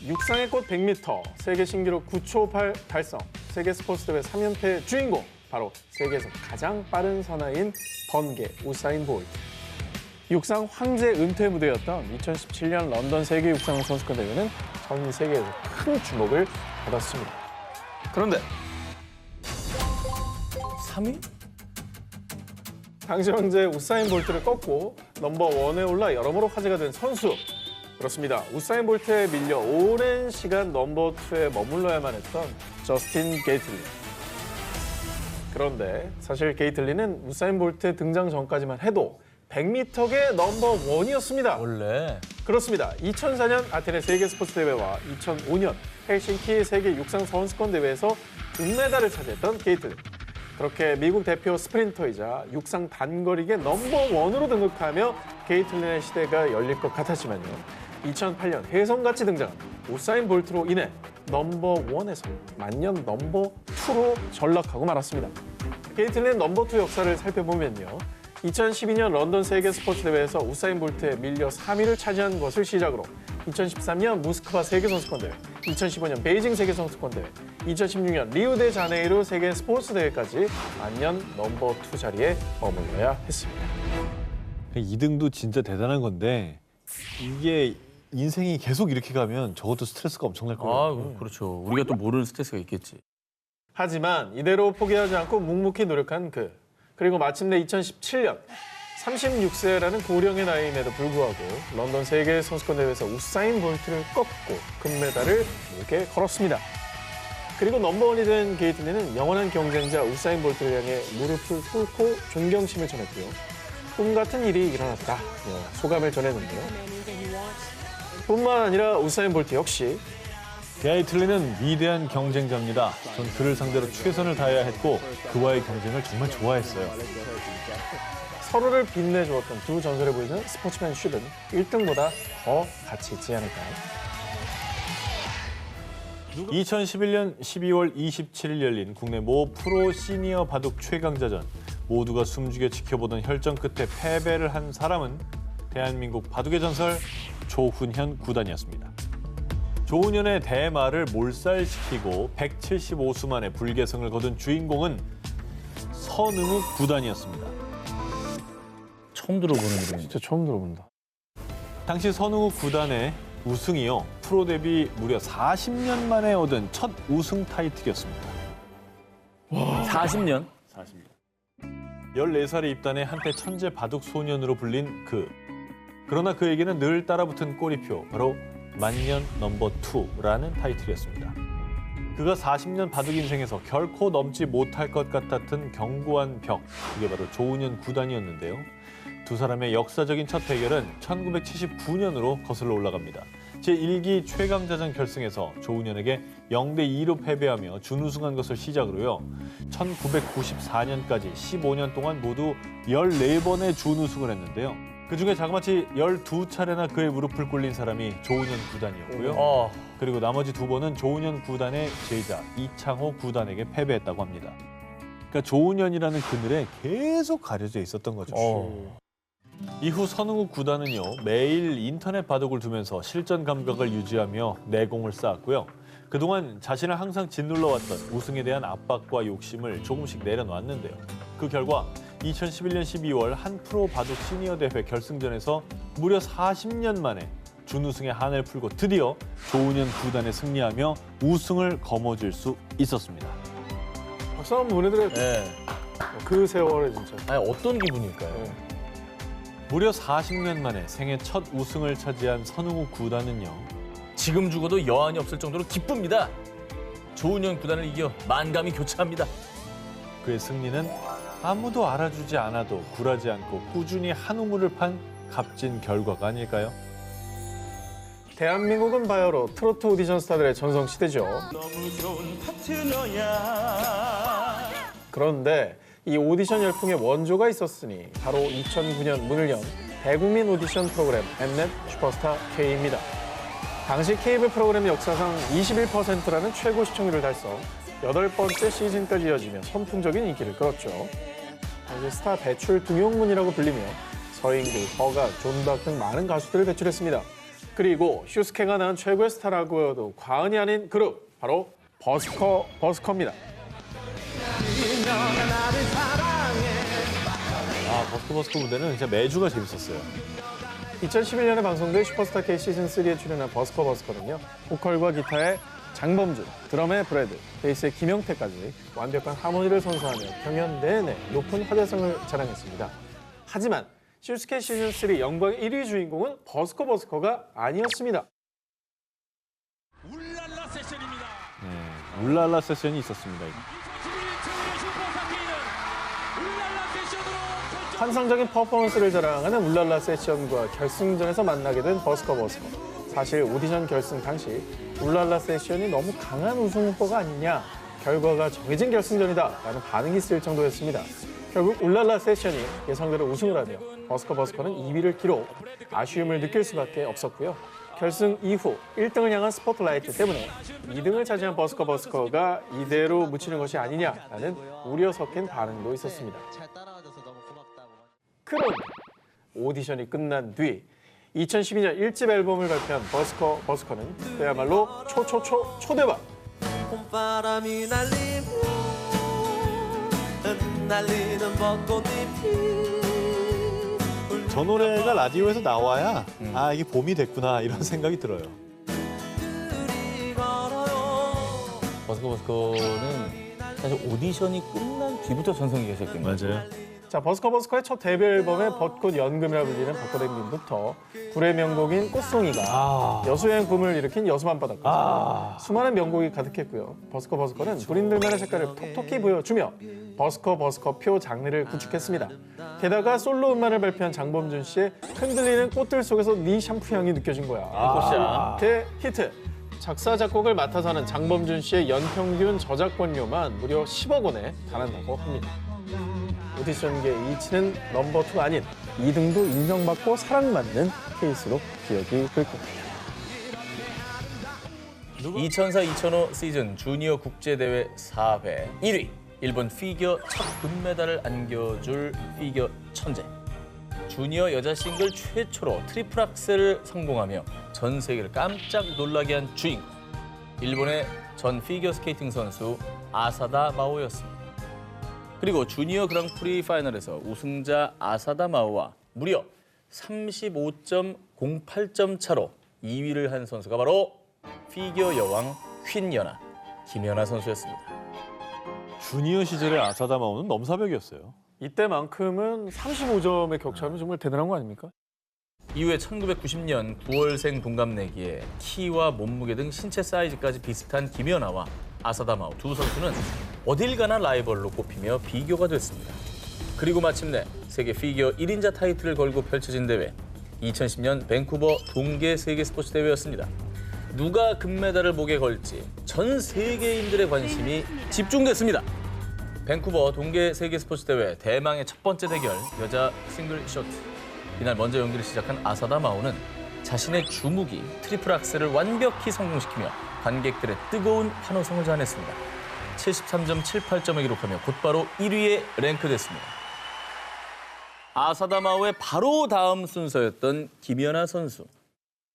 육상의 꽃 100m, 세계 신기록 9초 8 달성, 세계 스포츠 대회 3연패 주인공, 바로 세계에서 가장 빠른 사나이인 번개 우사인 볼트. 육상 황제 은퇴 무대였던 2017년 런던 세계 육상 선수권 대회는 전 세계에서 큰 주목을 받았습니다. 그런데 3위? 당시 황제 우사인 볼트를 꺾고 넘버원에 올라 여러모로 화제가 된 선수. 그렇습니다. 우사인 볼트에 밀려 오랜 시간 넘버2에 머물러야만 했던 저스틴 게이틀리. 그런데 사실 게이틀리는 우사인 볼트 등장 전까지만 해도 100m계 넘버1이었습니다. 원래. 그렇습니다. 2004년 아테네 세계 스포츠 대회와 2005년 헬싱키 세계 육상 선수권 대회에서 금메달을 차지했던 게이틀리. 그렇게 미국 대표 스프린터이자 육상 단거리계 넘버1으로 등극하며 게이틀린의 시대가 열릴 것 같았지만요. 2008년 혜성같이 등장한 우사인 볼트로 인해 넘버1에서 만년 넘버2로 전락하고 말았습니다. 게이틀린 넘버2 역사를 살펴보면요. 2012년 런던 세계 스포츠 대회에서 우사인 볼트에 밀려 3위를 차지한 것을 시작으로 2013년 모스크바 세계선수권대회, 2015년 베이징 세계선수권대회, 2016년 리우데자네이루 세계 스포츠 대회까지 만년 넘버2 자리에 머물러야 했습니다. 2등도 진짜 대단한 건데 이게 인생이 계속 이렇게 가면 저것도 스트레스가 엄청날 거예요. 아, 그렇죠. 우리가 또 모르는 스트레스가 있겠지. 하지만 이대로 포기하지 않고 묵묵히 노력한 그. 그리고 마침내 2017년 36세라는 고령의 나이임에도 불구하고 런던 세계 선수권 대회에서 우사인 볼트를 꺾고 금메달을 목에 걸었습니다. 그리고 넘버원이 된 게이틀리는 영원한 경쟁자 우사인 볼트를 향해 무릎을 꿇고 존경심을 전했고요. 꿈 같은 일이 일어났다. 소감을 전했는데요. 뿐만 아니라 우사인 볼트 역시 게이틀리는 위대한 경쟁자입니다. 전 그를 상대로 최선을 다해야 했고 그와의 경쟁을 정말 좋아했어요. 서로를 빛내주었던 두 전설에 보이는 스포츠맨십은 1등보다 더 가치 있지 않을까요? 2011년 12월 27일 열린 국내 모 프로 시니어 바둑 최강자전. 모두가 숨죽여 지켜보던 혈전 끝에 패배를 한 사람은 대한민국 바둑의 전설 조훈현 구단이었습니다. 조훈현의 대마를 몰살시키고 175수 만에 불계승을 거둔 주인공은 선응욱 구단이었습니다. 처음 들어보는 이름인데. 진짜 처음 들어본다. 당시 선응욱 구단의 우승이요. 프로 데뷔 무려 40년 만에 얻은 첫 우승 타이틀이었습니다. 40년? 14살에 입단해 한때 천재 바둑 소년으로 불린 그. 그러나 그에게는 늘 따라붙은 꼬리표, 바로 만년 넘버2라는 타이틀이었습니다. 그가 40년 바둑 인생에서 결코 넘지 못할 것 같았던 견고한 벽, 그게 바로 조훈현 구단이었는데요. 두 사람의 역사적인 첫 대결은 1979년으로 거슬러 올라갑니다. 제1기 최강자전 결승에서 조훈현에게 0대2로 패배하며 준우승한 것을 시작으로요. 1994년까지 15년 동안 모두 14번의 준우승을 했는데요. 그중에 자그마치 12차례나 그의 무릎을 꿇린 사람이 조훈현 구단이었고요. 그리고 나머지 2번은 조훈현 구단의 제자 이창호 구단에게 패배했다고 합니다. 그러니까 조훈현이라는 그늘에 계속 가려져 있었던 거죠. 이후 선응욱 구단은요, 매일 인터넷 바둑을 두면서 실전 감각을 유지하며 내공을 쌓았고요. 그동안 자신을 항상 짓눌러왔던 우승에 대한 압박과 욕심을 조금씩 내려놨는데요. 그 결과 2011년 12월 한 프로 바둑 시니어 대회 결승전에서 무려 40년 만에 준우승의 한을 풀고 드디어 조훈현 구단에 승리하며 우승을 거머쥘 수 있었습니다. 박수 한번 보내드려요. 네. 그 세월에 진짜. 아니, 어떤 기분일까요? 네. 무려 40년 만에 생애 첫 우승을 차지한 선응욱 구단은요. 지금 죽어도 여한이 없을 정도로 기쁩니다. 조훈현 구단을 이겨 만감이 교차합니다. 그의 승리는 아무도 알아주지 않아도 굴하지 않고 꾸준히 한 우물을 판 값진 결과가 아닐까요? 대한민국은 바야흐로 트로트 오디션 스타들의 전성시대죠. 그런데 이 오디션 열풍의 원조가 있었으니 바로 2009년 문을 연 대국민 오디션 프로그램 엠넷 슈퍼스타 K입니다. 당시 케이블 프로그램 역사상 21%라는 최고 시청률을 달성, 8번째 시즌까지 이어지며 선풍적인 인기를 끌었죠. 당시 스타 배출 등용문이라고 불리며 서인국, 허각, 존박 등 많은 가수들을 배출했습니다. 그리고 슈스케가 낳은 최고의 스타라고 해도 과언이 아닌 그룹, 바로 버스커입니다. 버스커 무대는 진짜 매주가 재밌었어요. 2011년에 방송된 슈퍼스타 K 시즌3에 출연한 버스커는요. 보컬과 기타의 장범준, 드럼의 브래드, 베이스의 김영태까지 완벽한 하모니를 선사하며 경연 내내 높은 화제성을 자랑했습니다. 하지만 슈스케 시즌3 영광의 1위 주인공은 버스커가 아니었습니다. 울랄라 세션입니다. 울랄라 세션이 있었습니다. 환상적인 퍼포먼스를 자랑하는 울랄라 세션과 결승전에서 만나게 된 버스커. 사실 오디션 결승 당시 울랄라 세션이 너무 강한 우승 후보가 아니냐, 결과가 정해진 결승전이다라는 반응이 있을 정도였습니다. 결국 울랄라 세션이 예상대로 우승을 하며 버스커는 2위를 기록, 아쉬움을 느낄 수밖에 없었고요. 결승 이후 1등을 향한 스포트라이트 때문에 2등을 차지한 버스커가 이대로 묻히는 것이 아니냐라는 우려 섞인 반응도 있었습니다. 그런데 오디션이 끝난 뒤 2012년 1집 앨범을 발표한 버스커는 그야말로 초대박! 봄바람이 날리는 벚꽃잎이 저 노래가 라디오에서 나와야 이게 봄이 됐구나 이런 생각이 들어요. 버스커는 사실 오디션이 끝난 뒤부터 전성기가 시작된 거예요. 맞아요. 자, 버스커의 첫 데뷔 앨범의 벚꽃 연금이라 불리는 벚꽃행진부터 불의 명곡인 꽃송이가 여수여행 붐을 일으킨 여수밤바다까지 수많은 명곡이 가득했고요. 버스커는 본인들만의 색깔을 톡톡히 보여주며 버스커표 장르를 구축했습니다. 게다가 솔로 음반을 발표한 장범준 씨의 흔들리는 꽃들 속에서 네 샴푸 향이 느껴진 거야. 꽃이야. 대히트! 작사, 작곡을 맡아서 하는 장범준 씨의 연평균 저작권료만 무려 10억 원에 달한다고 합니다. 오디션계 이치는 넘버2 아닌 2등도 인정받고 사랑받는 케이스로 기억이 될 겁니다. 2004-2005 시즌 주니어 국제대회 4회 1위, 일본 피겨 첫 금메달을 안겨줄 피겨 천재. 주니어 여자 싱글 최초로 트리플 악셀을 성공하며 전 세계를 깜짝 놀라게 한 주인공. 일본의 전 피겨 스케이팅 선수 아사다 마오였습니다. 그리고 주니어 그랑프리 파이널에서 우승자 아사다 마오와 무려 35.08점 차로 2위를 한 선수가 바로 피겨 여왕 휜연아 김연아 선수였습니다. 주니어 시절의 아사다 마오는 넘사벽이었어요. 이때만큼은 35점의 격차는 정말 대단한 거 아닙니까? 이후에 1990년 9월생 동갑내기에 키와 몸무게 등 신체 사이즈까지 비슷한 김연아와 아사다 마오 두 선수는 어딜 가나 라이벌로 꼽히며 비교가 됐습니다. 그리고 마침내 세계 피겨 1인자 타이틀을 걸고 펼쳐진 대회, 2010년 밴쿠버 동계 세계 스포츠 대회였습니다. 누가 금메달을 목에 걸지 전 세계인들의 관심이 집중됐습니다. 밴쿠버 동계 세계 스포츠 대회 대망의 첫 번째 대결, 여자 싱글 쇼트. 이날 먼저 연기를 시작한 아사다 마오는 자신의 주무기 트리플 악셀을 완벽히 성공시키며 관객들의 뜨거운 환호성을 자아냈습니다. 73.78점을 기록하며 곧바로 1위에 랭크됐습니다. 아사다 마오의 바로 다음 순서였던 김연아 선수.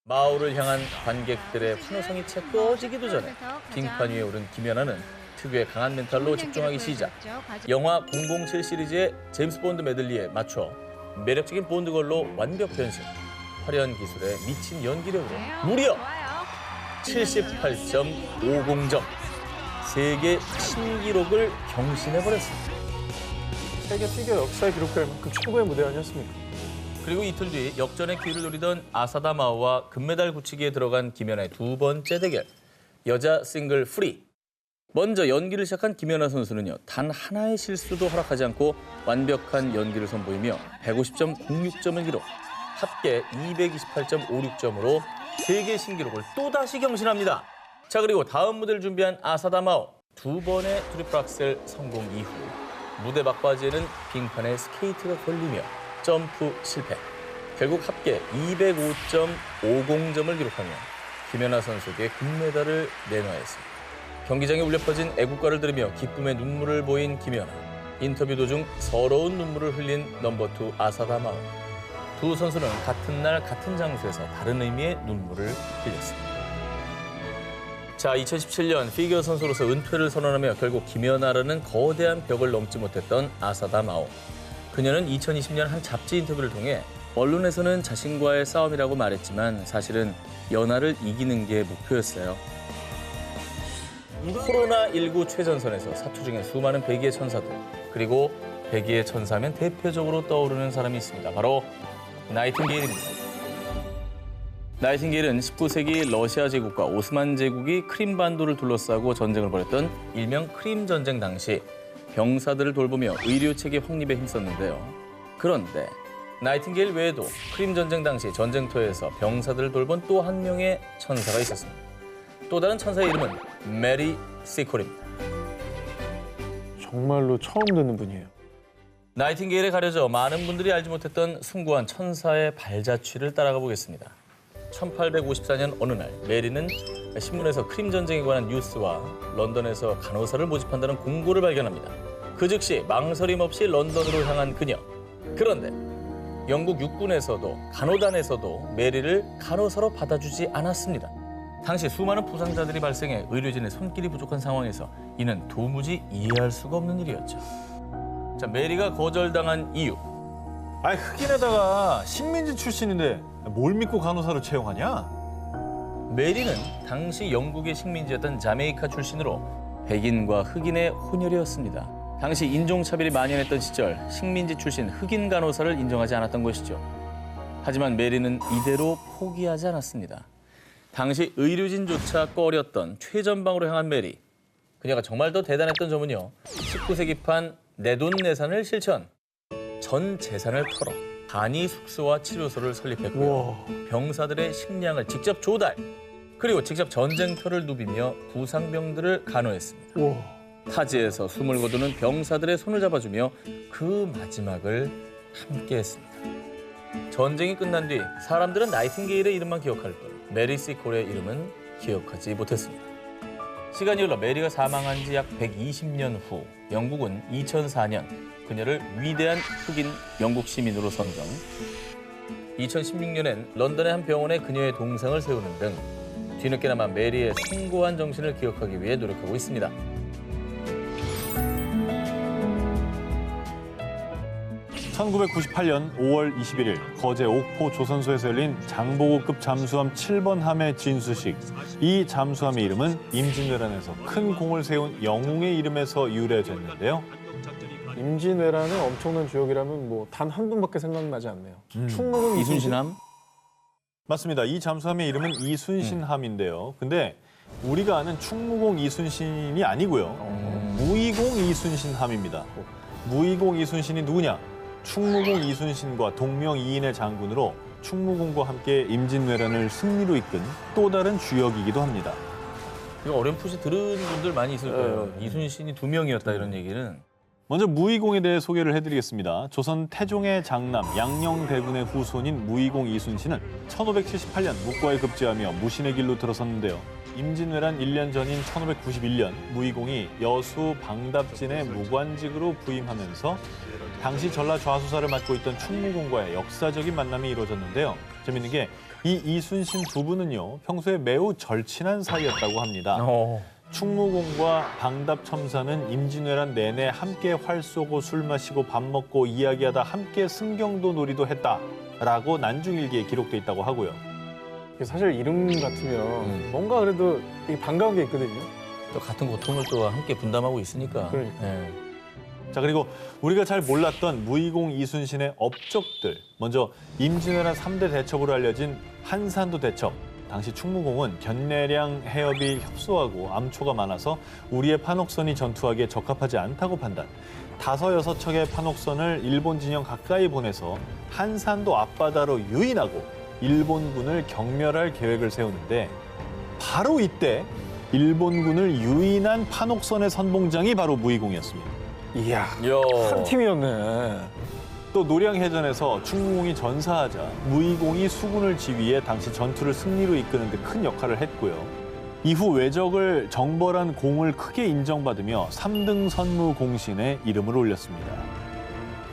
마오를 향한 관객들의 환호성이 채 꺼지기도 전에 빙판 위에 오른 김연아는 특유의 강한 멘탈로 집중하기 시작. 영화 007 시리즈의 제임스 본드 메들리에 맞춰 매력적인 본드걸로 완벽 변신. 화려한 기술에 미친 연기력으로 무려 78.50점. 세계 신기록을 경신해버렸습니다. 세계 피겨 역사에 기록될 만큼 최고의 무대 아니었습니까? 그리고 이틀 뒤 역전의 기회를 노리던 아사다 마오와 금메달 굳히기에 들어간 김연아의 두 번째 대결, 여자 싱글 프리. 먼저 연기를 시작한 김연아 선수는요, 단 하나의 실수도 허락하지 않고 완벽한 연기를 선보이며 150.06점을 기록, 합계 228.56점으로 세계 신기록을 또다시 경신합니다. 자, 그리고 다음 무대를 준비한 아사다 마오. 두 번의 트리플 악셀 성공 이후 무대 막바지에는 빙판에 스케이트가 걸리며 점프 실패. 결국 합계 205.50점을 기록하며 김연아 선수에게 금메달을 내놔했습니다. 경기장에 울려 퍼진 애국가를 들으며 기쁨의 눈물을 보인 김연아. 인터뷰 도중 서러운 눈물을 흘린 넘버2 아사다 마오. 두 선수는 같은 날 같은 장소에서 다른 의미의 눈물을 흘렸습니다. 자, 2017년 피겨 선수로서 은퇴를 선언하며 결국 김연아라는 거대한 벽을 넘지 못했던 아사다 마오. 그녀는 2020년 한 잡지 인터뷰를 통해 언론에서는 자신과의 싸움이라고 말했지만 사실은 연아를 이기는 게 목표였어요. 코로나19 최전선에서 사투 중에 수많은 백의의 천사들, 그리고 백의의 천사면 대표적으로 떠오르는 사람이 있습니다. 바로 나이팅게일입니다. 나이팅게일은 19세기 러시아 제국과 오스만 제국이 크림반도를 둘러싸고 전쟁을 벌였던 일명 크림 전쟁 당시 병사들을 돌보며 의료 체계 확립에 힘썼는데요. 그런데 나이팅게일 외에도 크림 전쟁 당시 전쟁터에서 병사들을 돌본 또 한 명의 천사가 있었습니다. 또 다른 천사의 이름은 메리 시콜입니다. 정말로 처음 듣는 분이에요. 나이팅게일에 가려져 많은 분들이 알지 못했던 숭고한 천사의 발자취를 따라가 보겠습니다. 1854년 어느 날 메리는 신문에서 크림 전쟁에 관한 뉴스와 런던에서 간호사를 모집한다는 공고를 발견합니다. 그 즉시 망설임 없이 런던으로 향한 그녀. 그런데 영국 육군에서도 간호단에서도 메리를 간호사로 받아주지 않았습니다. 당시 수많은 부상자들이 발생해 의료진의 손길이 부족한 상황에서 이는 도무지 이해할 수가 없는 일이었죠. 자, 메리가 거절당한 이유. 아니 흑인에다가 식민지 출신인데 뭘 믿고 간호사로 채용하냐? 메리는 당시 영국의 식민지였던 자메이카 출신으로 백인과 흑인의 혼혈이었습니다. 당시 인종차별이 만연했던 시절 식민지 출신 흑인 간호사를 인정하지 않았던 것이죠. 하지만 메리는 이대로 포기하지 않았습니다. 당시 의료진조차 꺼렸던 최전방으로 향한 메리. 그녀가 정말 더 대단했던 점은요. 19세기판 내돈내산을 실천. 전 재산을 털어 간이 숙소와 치료소를 설립했고요. 우와. 병사들의 식량을 직접 조달. 그리고 직접 전쟁터를 누비며 부상병들을 간호했습니다. 우와. 타지에서 숨을 거두는 병사들의 손을 잡아주며 그 마지막을 함께했습니다. 전쟁이 끝난 뒤 사람들은 나이팅게일의 이름만 기억할 뿐 메리 시콜의 이름은 기억하지 못했습니다. 시간이 흘러 메리가 사망한 지 약 120년 후 영국은 2004년 그녀를 위대한 흑인 영국 시민으로 선정. 2016년엔 런던의 한 병원에 그녀의 동상을 세우는 등 뒤늦게나마 메리의 숭고한 정신을 기억하기 위해 노력하고 있습니다. (1998년 5월 21일) 거제 옥포 조선소에서 열린 장보고급 잠수함 7번 함의 진수식. 이 잠수함의 이름은 임진왜란에서 큰 공을 세운 영웅의 이름에서 유래됐는데요. 임진왜란의 엄청난 주역이라면 뭐 단 한 분밖에 생각나지 않네요. 충무공 이순신함? 맞습니다. 이 잠수함의 이름은 이순신함인데요. 근데 우리가 아는 충무공 이순신이 아니고요. 무의공 이순신함입니다. 무의공 이순신이 누구냐? 충무공 이순신과 동명이인의 장군으로 충무공과 함께 임진왜란을 승리로 이끈 또 다른 주역이기도 합니다. 이거 어렴풋이 들은 분들 많이 있을 거예요. 이순신이 2명이었다 이런 얘기는. 먼저 무의공에 대해 소개를 해드리겠습니다. 조선 태종의 장남 양녕대군의 후손인 무의공 이순신은 1578년 묵과에 급제하며 무신의 길로 들어섰는데요. 임진왜란 1년 전인 1591년 무의공이 여수 방답진의 무관직으로 부임하면서 당시 전라 좌수사를 맡고 있던 충무공과의 역사적인 만남이 이루어졌는데요. 재밌는 게 이 이순신 두 분은요 평소에 매우 절친한 사이였다고 합니다. 충무공과 방답첨사는 임진왜란 내내 함께 활 쏘고 술 마시고 밥 먹고 이야기하다 함께 승경도 놀이도 했다라고 난중일기에 기록돼 있다고 하고요. 사실 이름 같으면 뭔가 그래도 되게 반가운 게 있거든요. 또 같은 고통을 또 함께 분담하고 있으니까. 그러니까. 예. 자, 그리고 우리가 잘 몰랐던 무의공 이순신의 업적들. 먼저 임진왜란 3대 대첩으로 알려진 한산도 대첩. 당시 충무공은 견내량 해협이 협소하고 암초가 많아서 우리의 판옥선이 전투하기에 적합하지 않다고 판단. 5, 6척의 판옥선을 일본 진영 가까이 보내서 한산도 앞바다로 유인하고 일본군을 경멸할 계획을 세우는데 바로 이때 일본군을 유인한 판옥선의 선봉장이 바로 무의공이었습니다. 이야, 이야. 한 팀이었네. 또 노량해전에서 충무공이 전사하자 무의공이 수군을 지휘해 당시 전투를 승리로 이끄는 데 큰 역할을 했고요. 이후 외적을 정벌한 공을 크게 인정받으며 3등 선무 공신에 이름을 올렸습니다.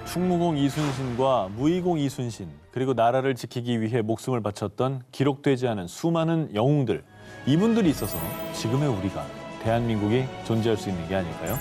충무공 이순신과 무의공 이순신, 그리고 나라를 지키기 위해 목숨을 바쳤던 기록되지 않은 수많은 영웅들, 이분들이 있어서 지금의 우리가, 대한민국이 존재할 수 있는 게 아닐까요?